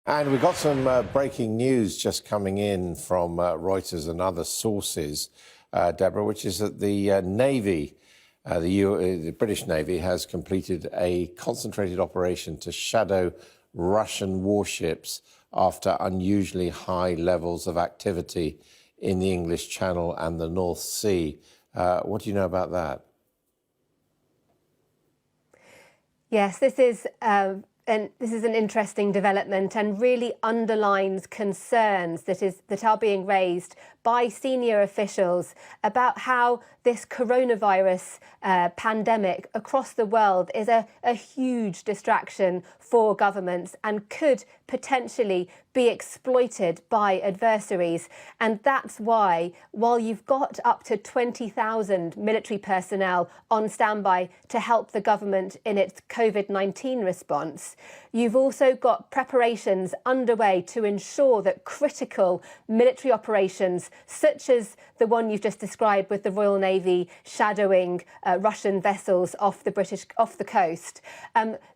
And we've got some breaking news just coming in from Reuters and other sources, Deborah, which is that the Navy, the British Navy, has completed a concentrated operation to shadow Russian warships after unusually high levels of activity in the English Channel and the North Sea. What do you know about that? Yes, this is an interesting development and really underlines concerns that are being raised by senior officials about how this coronavirus pandemic across the world is a huge distraction for governments and could potentially be exploited by adversaries. And that's why, while you've got up to 20,000 military personnel on standby to help the government in its COVID-19 response, you've also got preparations underway to ensure that critical military operations, such as the one you've just described with the Royal Navy shadowing Russian vessels off the coast,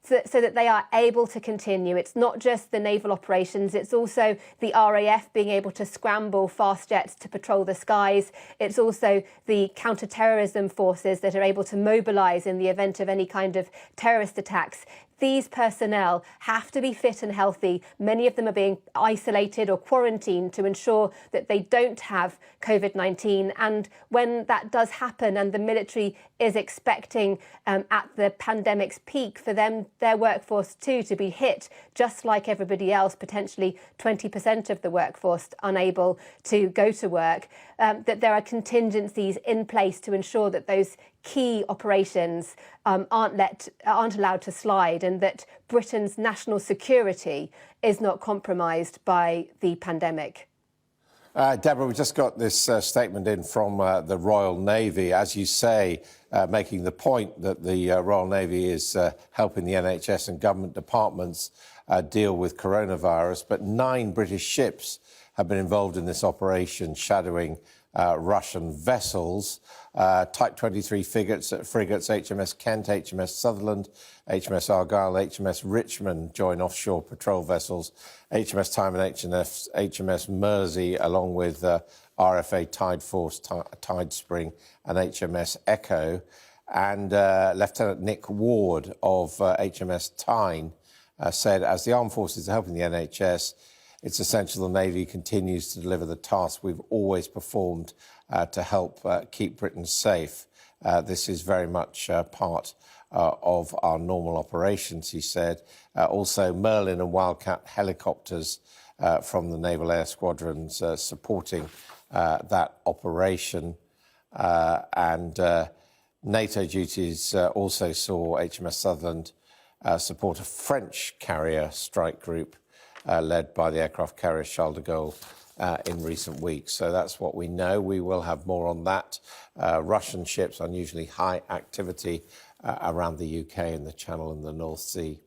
so that they are able to continue. It's not just the naval operations, it's also the RAF being able to scramble fast jets to patrol the skies. It's also the counter-terrorism forces that are able to mobilise in the event of any kind of terrorist attacks. These personnel have to be fit and healthy. Many of them are being isolated or quarantined to ensure that they don't have COVID-19. And when that does happen and the military is expecting at the pandemic's peak for their workforce too to be hit, just like everybody else, potentially 20% of the workforce unable to go to work, that there are contingencies in place to ensure that those key operations aren't allowed to slide, and that Britain's national security is not compromised by the pandemic. Deborah, we just got this statement in from the Royal Navy, as you say, making the point that the Royal Navy is helping the NHS and government departments deal with coronavirus. But 9 British ships have been involved in this operation, shadowing Russian vessels. Type 23 frigates, HMS Kent, HMS Sutherland, HMS Argyle, HMS Richmond join offshore patrol vessels, HMS Time and HMS Mersey, along with RFA Tide Force, Tide Spring and HMS Echo. And Lieutenant Nick Ward of HMS Tyne said, as the armed forces are helping the NHS, it's essential the Navy continues to deliver the tasks we've always performed to help keep Britain safe. This is very much part of our normal operations, he said. Also, Merlin and Wildcat helicopters from the Naval Air Squadrons supporting that operation. And NATO duties also saw HMS Sutherland support a French carrier strike group led by the aircraft carrier Charles de Gaulle in recent weeks. So that's what we know. We will have more on that. Russian ships, unusually high activity around the UK and the Channel and the North Sea.